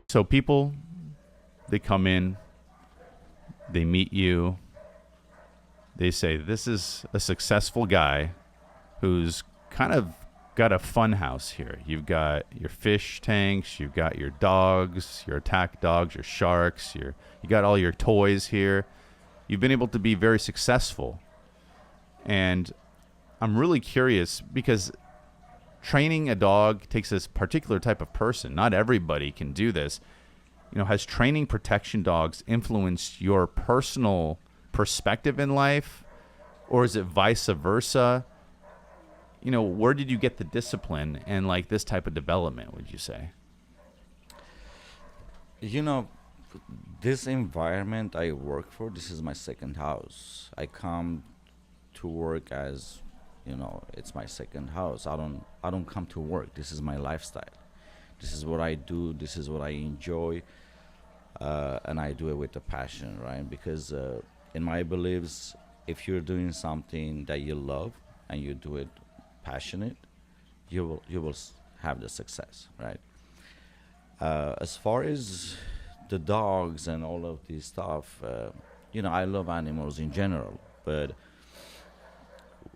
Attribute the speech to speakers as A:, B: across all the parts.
A: So people, they come in, they meet you, they say, this is a successful guy who's kind of got a fun house here. You've got your fish tanks, you've got your dogs, your attack dogs, your sharks, you got all your toys here. You've been able to be very successful. And I'm really curious because training a dog takes this particular type of person. Not everybody can do this. Has training protection dogs influenced your personal perspective in life, or is it vice versa? Where did you get the discipline and like this type of development, would you say?
B: You know, this environment I work for, this is my second house. I come to work as, it's my second house. I don't come to work. This is my lifestyle. This is what I do. This is what I enjoy, and I do it with a passion, right? Because in my beliefs, if you're doing something that you love and you do it passionate, you will have the success, right? As far as the dogs and all of this stuff, I love animals in general, but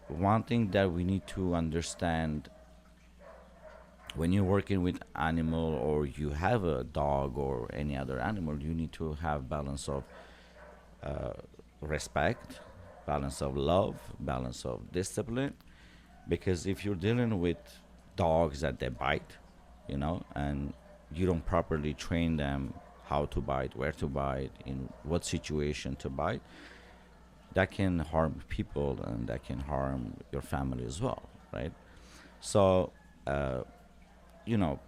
B: one thing that we need to understand when you're working with animal or you have a dog or any other animal, you need to have balance of uh, respect, balance of love, balance of discipline. Because if you're dealing with dogs that they bite, and you don't properly train them how to bite, where to bite, in what situation to bite, that can harm people and that can harm your family as well, right? So, uh, you know,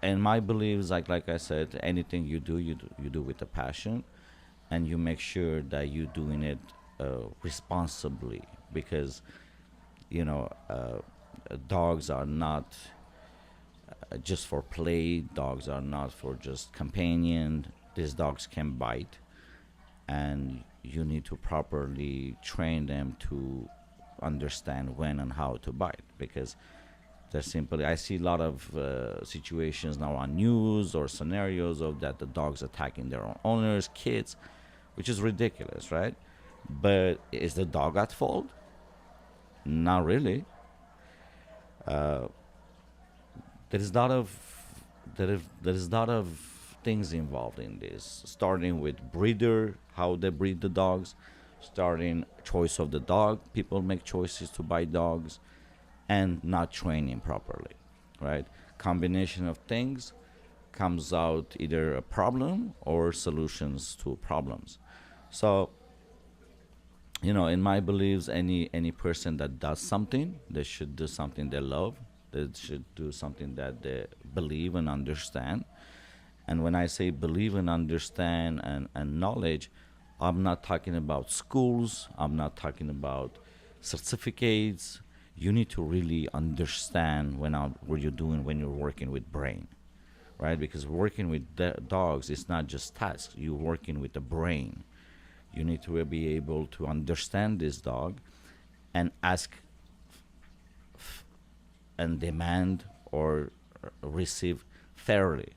B: and my beliefs, like I said, anything you do with a passion, and you make sure that you're doing it responsibly, because you know dogs are not just for play. Dogs are not for just companion. These dogs can bite, and you need to properly train them to understand when and how to bite, because they're simply, I see a lot of situations now on news or scenarios of that the dogs attacking their own owners, kids, which is ridiculous, right? But is the dog at fault? Not really. uh, there is a lot of there is a lot of things involved in this, starting with breeder, how they breed the dogs, starting choice of the dog. People make choices to buy dogs and not training properly, right? Combination of things comes out either a problem or solutions to problems. So, in my beliefs, any person that does something, they should do something they love. They should do something that they believe and understand. And when I say believe and understand and knowledge, I'm not talking about schools. I'm not talking about certificates. You need to really understand what you're doing when you're working with brain, right? Because working with dogs is not just tasks. You're working with the brain. You need to be able to understand this dog and ask and demand or receive fairly.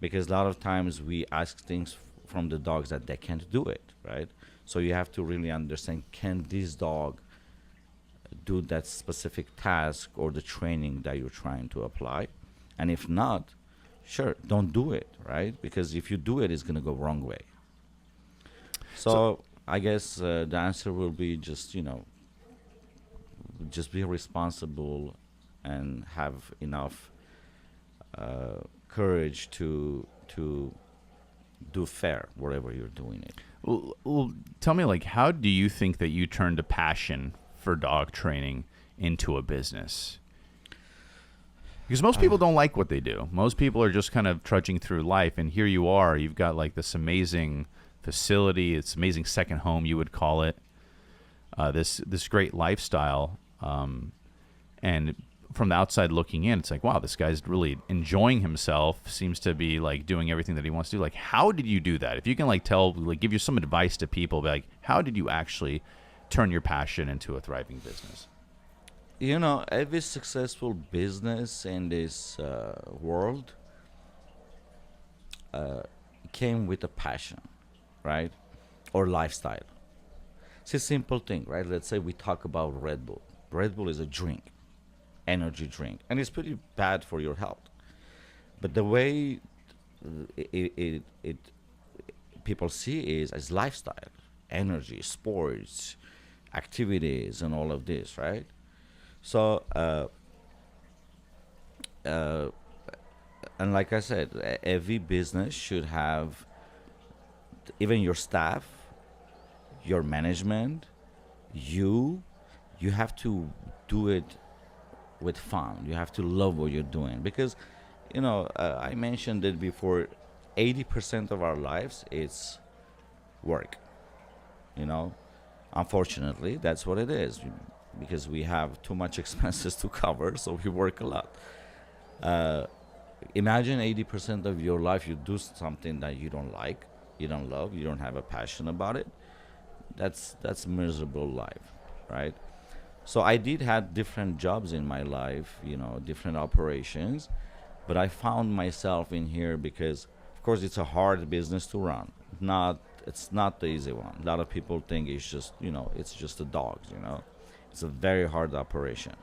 B: Because a lot of times we ask things from the dogs that they can't do it, right? So you have to really understand, can this dog do that specific task or the training that you're trying to apply? And if not, sure, don't do it, right? Because if you do it, it's going to go wrong way.
A: So,
B: So I guess the answer will be just be responsible and have enough courage to do fair wherever you're doing it.
A: well, tell me, like, how do you think that you turned a passion for dog training into a business? Because most people don't like what they do. Most people are just kind of trudging through life, and here you are. You've got like this amazing facility. It's amazing second home, you would call it. This great lifestyle, and from the outside looking in, it's like, wow, this guy's really enjoying himself. Seems to be like doing everything that he wants to do. Like, how did you do that? If you can give you some advice to people, be like, how did you actually turn your passion into a thriving business?
B: Every successful business in this world uh, came with a passion, right? Or lifestyle. It's a simple thing, right? Let's say we talk about Red Bull. Red Bull is a drink, energy drink, and it's pretty bad for your health. But the way it people see is as lifestyle, energy, sports, activities, and all of this, right? So, uh, and like I said, every business should have, even your staff, your management, you, you have to do it with fun. You have to love what you're doing because, I mentioned it before. 80% of our lives is work. You know, unfortunately, that's what it is because we have too much expenses to cover, so we work a lot. Uh, Imagine 80% of your life you do something that you don't like, you don't love, you don't have a passion about it. That's miserable life, right? So I did have different jobs in my life, different operations, but I found myself in here because, of course, it's a hard business to run. Not It's not the easy one. A lot of people think it's just, it's just the dogs. It's a very hard operation.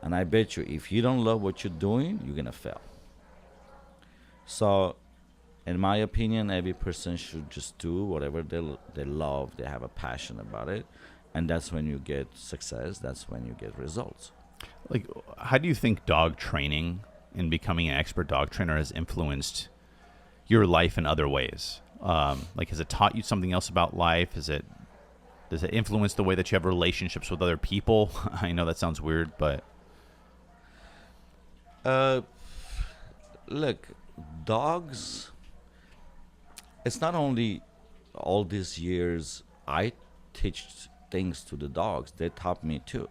B: And I bet you, if you don't love what you're doing, you're gonna fail. So, in my opinion, every person should just do whatever they love. They have a passion about it, and that's when you get success. That's when you get results.
A: Like, how do you think dog training and becoming an expert dog trainer has influenced your life in other ways? Like, has it taught you something else about life? Does it influence the way that you have relationships with other people? I know that sounds weird, but
B: Uh, Look, dogs. It's not only all these years I teach things to the dogs. They taught me too.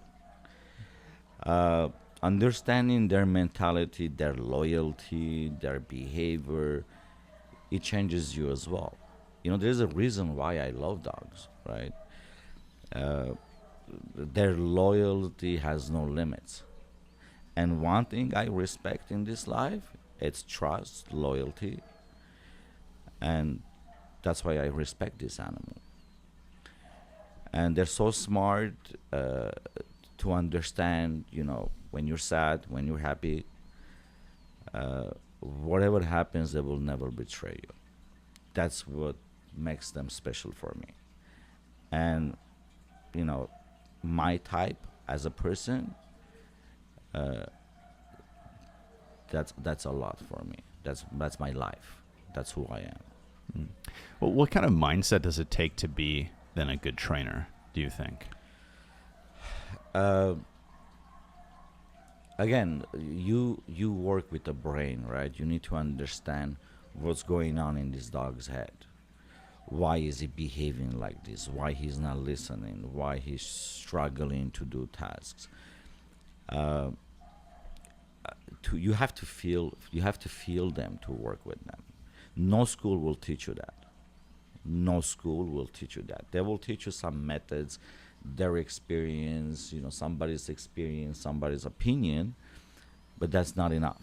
B: Uh, Understanding their mentality, their loyalty, their behavior, it changes you as well. There's a reason why I love dogs, right? Uh, their loyalty has no limits. And one thing I respect in this life, it's trust, loyalty, and that's why I respect this animal. And they're so smart to understand, when you're sad, when you're happy, whatever happens, they will never betray you. That's what makes them special for me. And, you know, my type as a person, uh, that's a lot for me. That's my life. That's who I am.
A: Mm. Well, what kind of mindset does it take to be then a good trainer, do you think?
B: Uh, Again, you work with the brain, right? You need to understand what's going on in this dog's head. Why is he behaving like this? Why he's not listening? Why he's struggling to do tasks? Uh, you have to feel them to work with them. No school will teach you that. No school will teach you that. They will teach you some methods, their experience, somebody's experience, somebody's opinion, but that's not enough.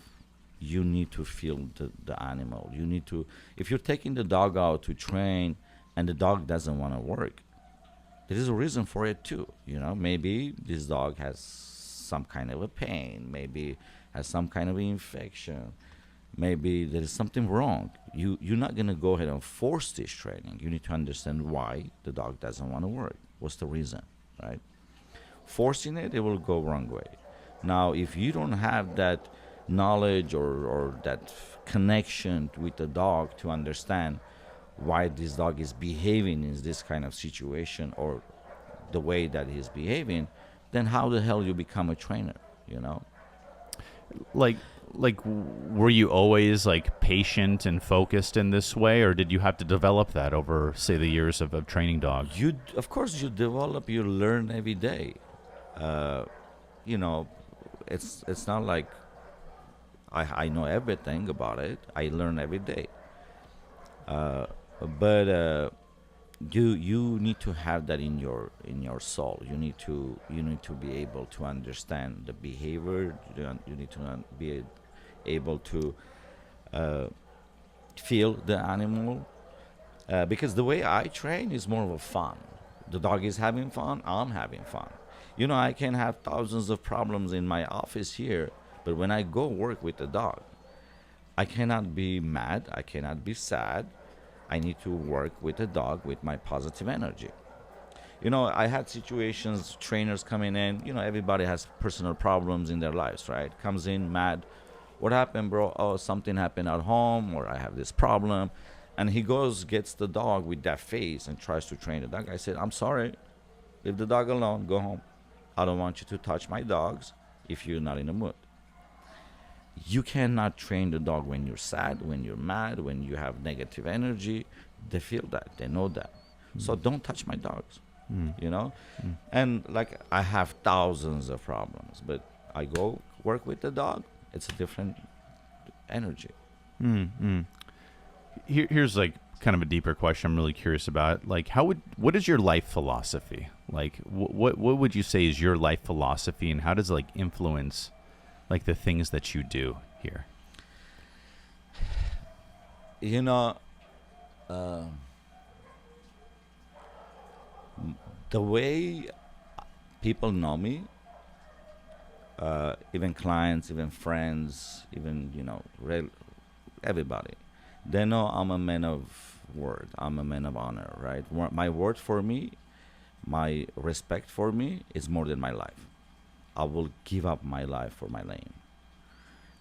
B: You need to feel the animal. You need to, if you're taking the dog out to train and the dog doesn't want to work, there is a reason for it too. Maybe this dog has some kind of a pain, maybe has some kind of infection, maybe there is something wrong. You're not going to go ahead and force this training. You need to understand why the dog doesn't want to work. What's the reason, right? Forcing it, it will go wrong way. Now, if you don't have that knowledge or that connection with the dog to understand why this dog is behaving in this kind of situation or the way that he's behaving, then how the hell you become a trainer, you know?
A: Like were you always like patient and focused in this way, or did you have to develop that over, say, the years of training dogs?
B: Of course, you develop, you learn every day. Uh, you know, it's not like I know everything about it. I learn every day. Uh, but you need to have that in your soul. You need to be able to understand the behavior. You need to be able uh, feel the animal. Because the way I train is more of a fun. The dog is having fun, I'm having fun. I can have thousands of problems in my office here, but when I go work with the dog, I cannot be mad, I cannot be sad. I need to work with the dog with my positive energy. I had situations, trainers coming in, everybody has personal problems in their lives, right? Comes in mad. What happened, bro? Oh, something happened at home, or I have this problem. And he goes, gets the dog with that face and tries to train the dog. I said, I'm sorry. Leave the dog alone. Go home. I don't want you to touch my dogs if you're not in the mood. You cannot train the dog when you're sad, when you're mad, when you have negative energy. They feel that. They know that. So don't touch my dogs,
A: Mm.
B: you know?
A: Mm.
B: And like I have thousands of problems, but I go work with the dog. It's a different energy.
A: Mm. Mm. Here's like kind of a deeper question I'm really curious about. Like, what is your life philosophy? Like, what would you say is your life philosophy, and how does it like influence like the things that you do here?
B: You know, uh, the way people know me, even clients, even friends, even everybody, they know I'm a man of word. I'm a man of honor, right? My word for me, my respect for me is more than my life. I will give up my life for my name.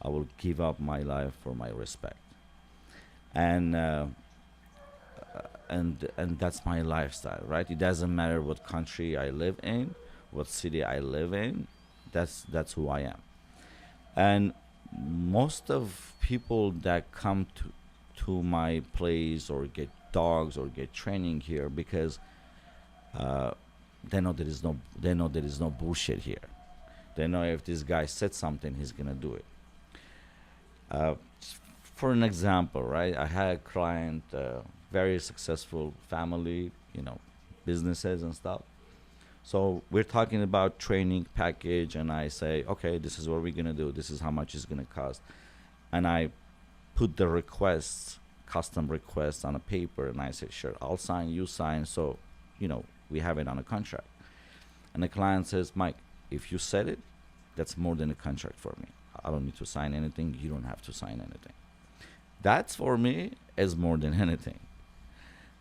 B: I will give up my life for my respect. And and that's my lifestyle, right? It doesn't matter what country I live in, what city I live in. That's who I am. And most of people that come to my place or get dogs or get training here because uh, they know there is no bullshit here. They know if this guy said something, he's gonna do it. Uh, for an example, right? I had a client, very successful family, businesses and stuff. So we're talking about training package, and I say, okay, this is what we're gonna do. This is how much it's gonna cost, and I put the requests, custom requests, on a paper, and I say, sure, I'll sign, you sign, so we have it on a contract. And the client says, Mike, if you said it, that's more than a contract for me. I don't need to sign anything. You don't have to sign anything. That's for me is more than anything.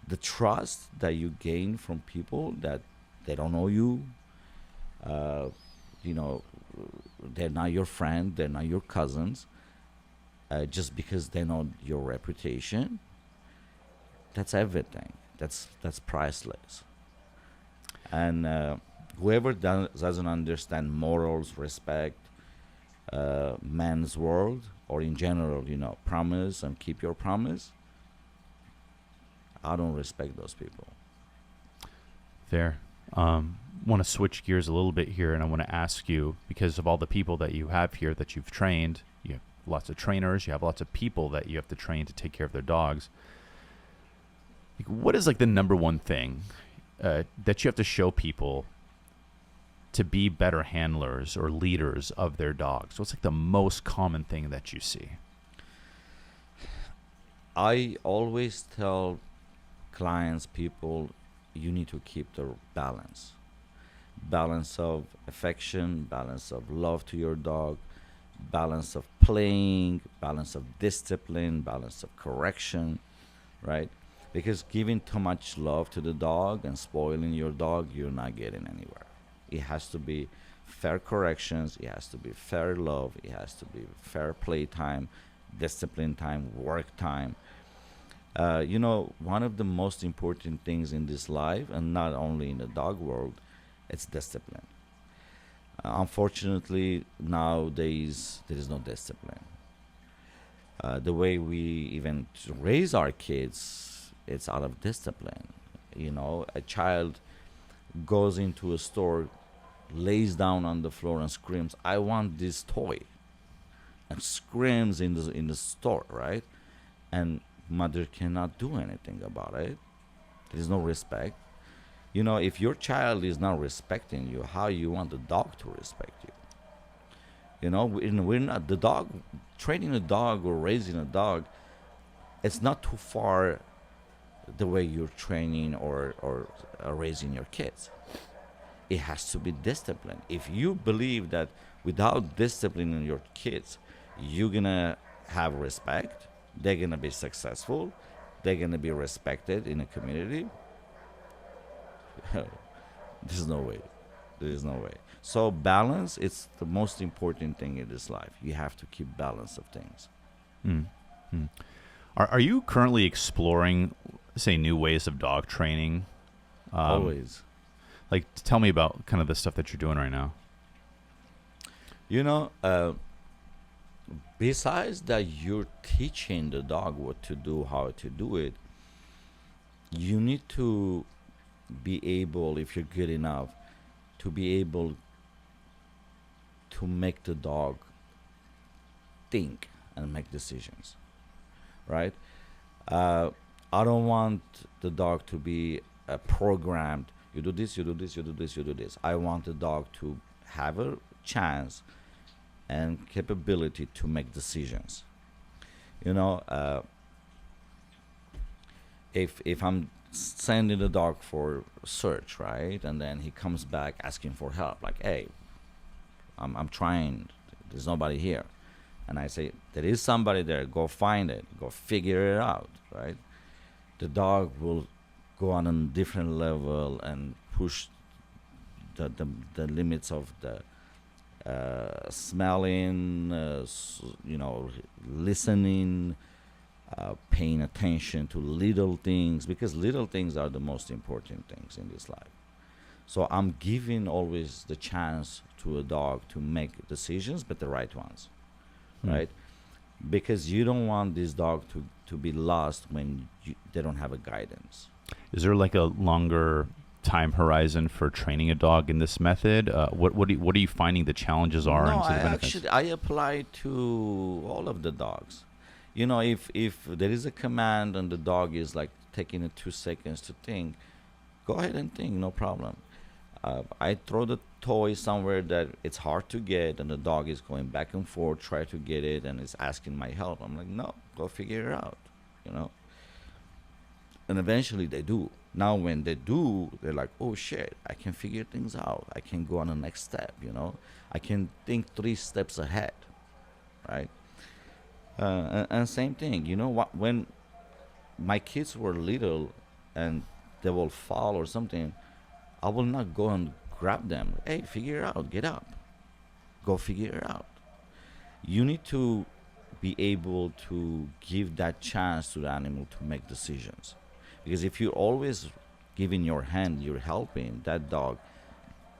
B: The trust that you gain from people that they don't know you, uh, you know, they're not your friend, they're not your cousins, just because they know your reputation. That's everything. That's priceless. And whoever doesn't understand morals, respect, man's world, or in general, promise and keep your promise, I don't respect those people.
A: Fair. Want to switch gears a little bit here, and I want to ask you, because of all the people that you have here that you've trained, you have lots of trainers, you have lots of people that you have to train to take care of their dogs. Like, what is like the number one thing that you have to show people to be better handlers or leaders of their dogs? What's like the most common thing that you see?
B: I always tell clients, people, you need to keep the balance of affection, balance of love to your dog, balance of playing, balance of discipline, balance of correction, right? Because giving too much love to the dog and spoiling your dog, you're not getting anywhere. It has to be fair corrections, it has to be fair love, it has to be fair play time, discipline time, work time. One of the most important things in this life, and not only in the dog world, it's discipline. Unfortunately, nowadays there is no discipline. The way we even raise our kids, it's out of discipline. A child goes into a store, lays down on the floor and screams, "I want this toy," and screams in the store, right? And mother cannot do anything about it. There is no respect. If your child is not respecting you, how you want the dog to respect you? We're not the dog training a dog or raising a dog. it's not too far the way you're training or raising your kids. It has to be discipline. If you believe that without disciplining your kids, you're gonna have respect, they're gonna be successful, they're gonna be respected in a community, there's no way. There is no way. So balance is the most important thing in this life. You have to keep balance of things.
A: Mm. Mm. Are you currently exploring, say, new ways of dog training?
B: Always.
A: Like, tell me about kind of the stuff that you're doing right now.
B: You know, besides that, you're teaching the dog what to do, how to do it. You need to be able, if you're good enough, to be able to make the dog think and make decisions, right? Uh, I don't want the dog to be programmed. You do this, you do this, you do this, you do this. I want the dog to have a chance and capability to make decisions. You know, if I'm sending the dog for search, right, and then he comes back asking for help, like, hey, I'm trying, there's nobody here, and I say there is somebody there, go find it, go figure it out, right? The dog will go on a different level and push the limits of the smelling, listening, paying attention to little things, because little things are the most important things in this life. So I'm giving always the chance to a dog to make decisions, but the right ones, right? Because you don't want this dog to be lost when they don't have a guidance.
A: Is there like a longer time horizon for training a dog in this method? What are you finding the challenges are
B: No,
A: and
B: I
A: the benefits?
B: actually I apply to all of the dogs. You know, if there is a command and the dog is like taking it 2 seconds to think, go ahead and think, no problem. I throw the toy somewhere that it's hard to get, and the dog is going back and forth, try to get it, and is asking my help. I'm like, no, go figure it out, you know. And eventually they do. Now, when they do, they're like, oh shit, I can figure things out. I can go on the next step, you know. I can think 3 steps ahead, right? And same thing, you know what? When my kids were little and they will fall or something, I will not go and grab them. Hey, figure it out. Get up. Go figure it out. You need to be able to give that chance to the animal to make decisions. Because if you're always giving your hand, you're helping, that dog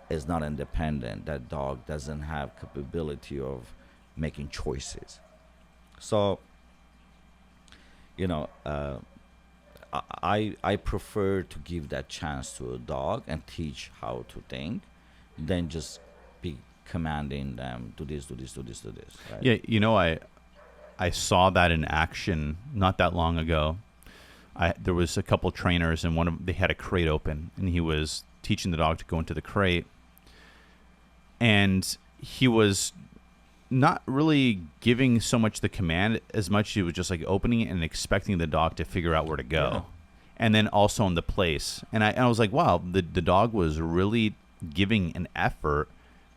B: is not independent. That dog doesn't have capability of making choices. So, you know, I prefer to give that chance to a dog and teach how to think, than just be commanding them, do this, do this, do this, do this. Right?
A: Yeah, I saw that in action not that long ago. There was a couple trainers, and they had a crate open, and he was teaching the dog to go into the crate, and he was not really giving so much the command as much he was just like opening it and expecting the dog to figure out where to go.
B: Yeah.
A: And then also in the place. And I was like, wow, the dog was really giving an effort,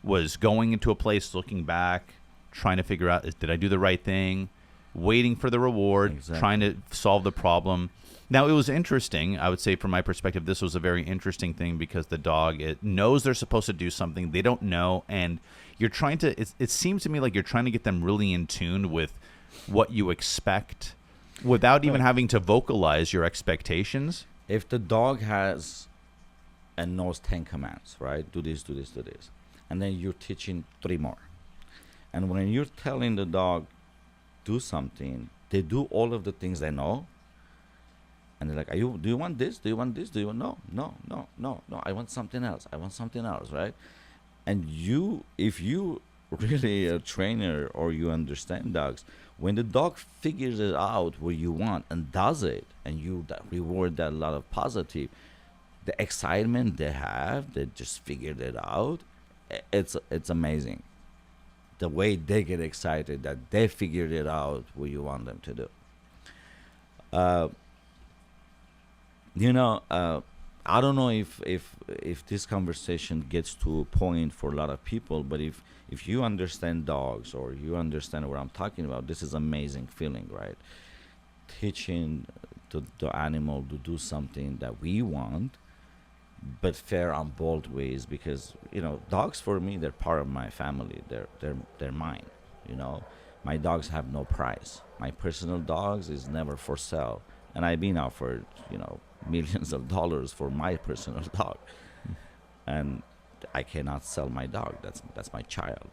A: was going into a place, looking back, trying to figure out, did I do the right thing, waiting for the reward,
B: Exactly.
A: trying to solve the problem. Now, it was interesting. I would say from my perspective, this was a very interesting thing because the dog, it knows they're supposed to do something. They don't know. And you're trying to, it seems to me like you're trying to get them really in tune with what you expect without even
B: Right.
A: having to vocalize your expectations.
B: If the dog has and knows 10 commands, right? Do this, do this, do this. And then you're teaching 3 more. And when you're telling the dog, do something, they do all of the things they know. And they're like, do you want this? Do you want this? Do you want, no. I want something else. I want something else, right? And if you really a trainer or you understand dogs, when the dog figures it out what you want and does it, and you reward that a lot of positive, the excitement they have, they just figured it out, it's amazing. The way they get excited that they figured it out what you want them to do. Uh, you know, I don't know if this conversation gets to a point for a lot of people, but if you understand dogs or you understand what I'm talking about, this is amazing feeling, right? Teaching the animal to do something that we want, but fair on both ways, because dogs for me, they're part of my family. They're mine. You know, my dogs have no price. My personal dogs is never for sale, and I've been offered millions of dollars for my personal dog, and I cannot sell my dog. That's my child.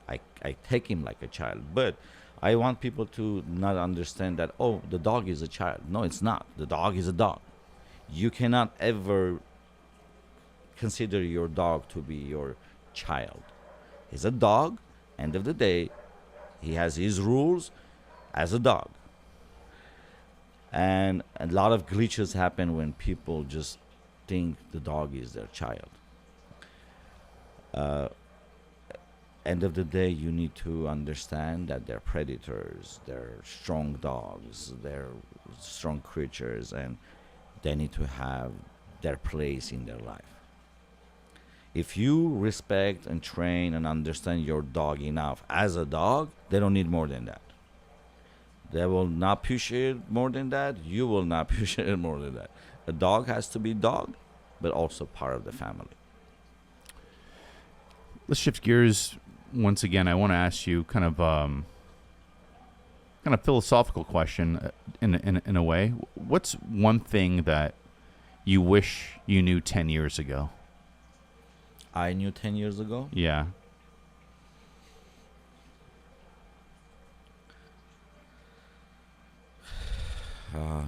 B: I take him like a child, but I want people to not understand that, oh, the dog is a child. No, it's not. The dog is a dog. You cannot ever consider your dog to be your child. He's a dog. End of the day, he has his rules as a dog. And a lot of glitches happen when people just think the dog is their child. Uh, End of the day, you need to understand that they're predators, they're strong dogs, they're strong creatures, and they need to have their place in their life. If you respect and train and understand your dog enough as a dog, they don't need more than that. They will not push it more than that. You will not push it more than that. A dog has to be dog, but also part of the family.
A: Let's shift gears once again. I want to ask you kind of philosophical question in a way. What's one thing that you wish you knew 10 years ago?
B: I knew 10 years ago.
A: Yeah.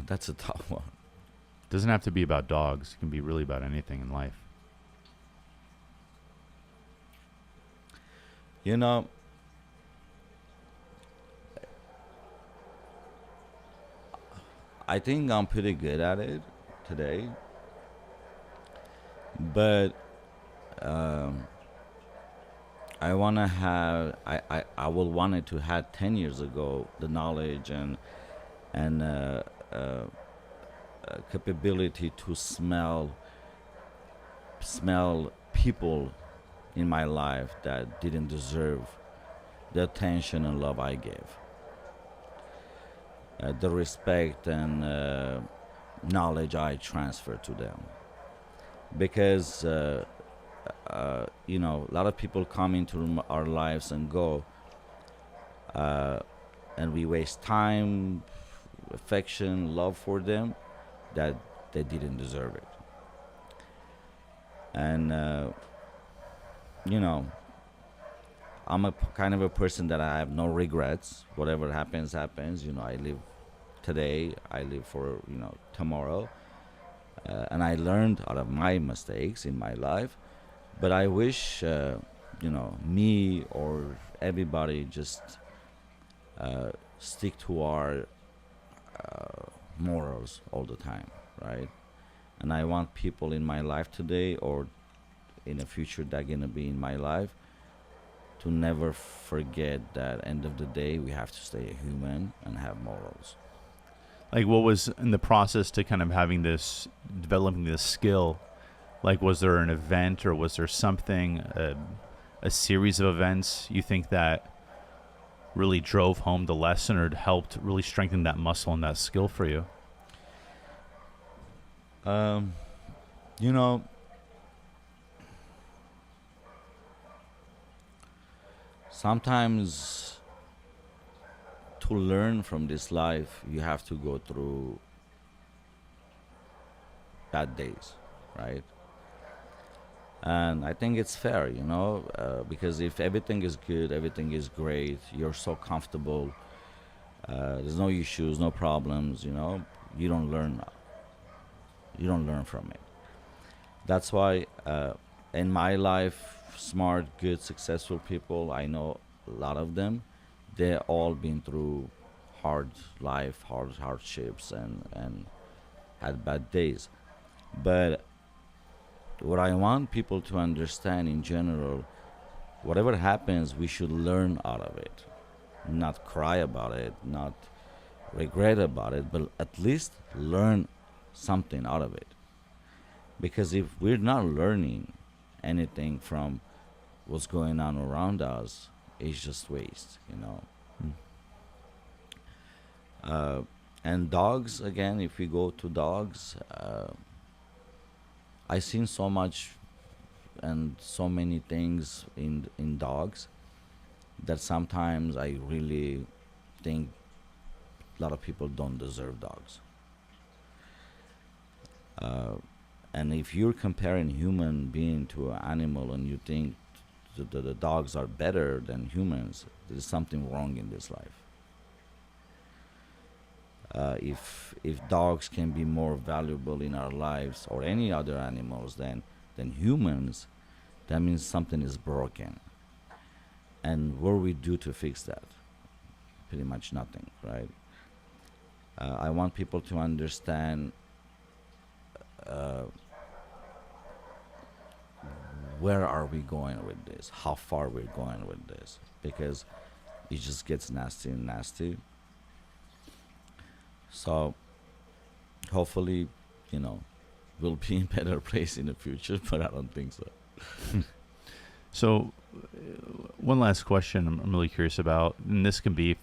B: That's a tough one.
A: Doesn't have to be about dogs. It can be really about anything in life.
B: You know, I think I'm pretty good at it today, but um, I will want it to had 10 years ago the knowledge and capability to smell people in my life that didn't deserve the attention and love I gave, the respect and knowledge I transferred to them. Because a lot of people come into our lives and go, uh, and we waste time, affection, love for them that they didn't deserve it. And you know, I'm kind of a person that I have no regrets. Whatever happens, happens. I live today. I live for tomorrow, and I learned out of my mistakes in my life. But I wish me or everybody just stick to our morals all the time, right? And I want people in my life today or in the future that gonna be in my life to never forget that end of the day we have to stay a human and have morals.
A: Like, what was in the process to kind of developing this skill? Like, was there an event or was there something, a series of events you think that really drove home the lesson or helped really strengthen that muscle and that skill for you?
B: Um, you know, sometimes to learn from this life, you have to go through bad days, right? And I think it's fair, because if everything is good, everything is great, you're so comfortable, there's no issues, no problems, you don't learn. You don't learn from it. That's why in my life, smart, good, successful people, I know a lot of them, they all been through hard life, hardships, and had bad days. But what I want people to understand in general, whatever happens, we should learn out of it, not cry about it, not regret about it, but at least learn something out of it. Because if we're not learning anything from what's going on around us, it's just waste, you know.
A: Mm.
B: Uh, and dogs, again, if we go to dogs, I've seen so much and so many things in dogs that sometimes I really think a lot of people don't deserve dogs. Uh, and if you're comparing human being to an animal and you think the dogs are better than humans, there's something wrong in this life. If dogs can be more valuable in our lives or any other animals than humans, that means something is broken. And what do we do to fix that? Pretty much nothing, right? I want people to understand uh, where are we going with this, how far we're going with this, because it just gets nasty and nasty. So hopefully, you know, we'll be in better place in the future, but I don't think so.
A: So, one last question I'm really curious about, and this can be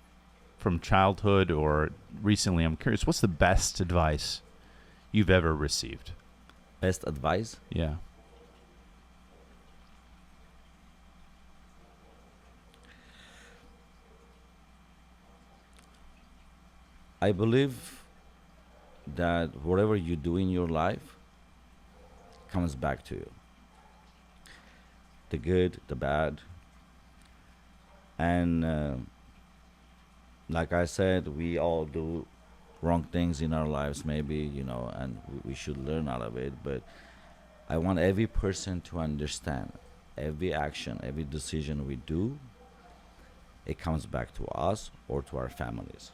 A: from childhood or recently. I'm curious, what's the best advice you've ever received?
B: Best advice?
A: Yeah.
B: I believe that whatever you do in your life comes back to you. The good, the bad. And like I said, we all do wrong things in our lives, maybe, you know, and we should learn out of it. But I want every person to understand every action, every decision we do, it comes back to us or to our families.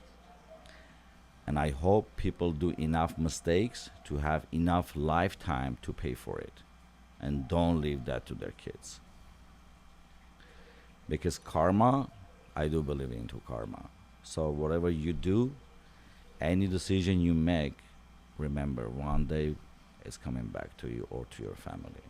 B: And I hope people do enough mistakes to have enough lifetime to pay for it. And don't leave that to their kids. Because karma, I do believe into karma. So whatever you do, any decision you make, remember one day it's coming back to you or to your family.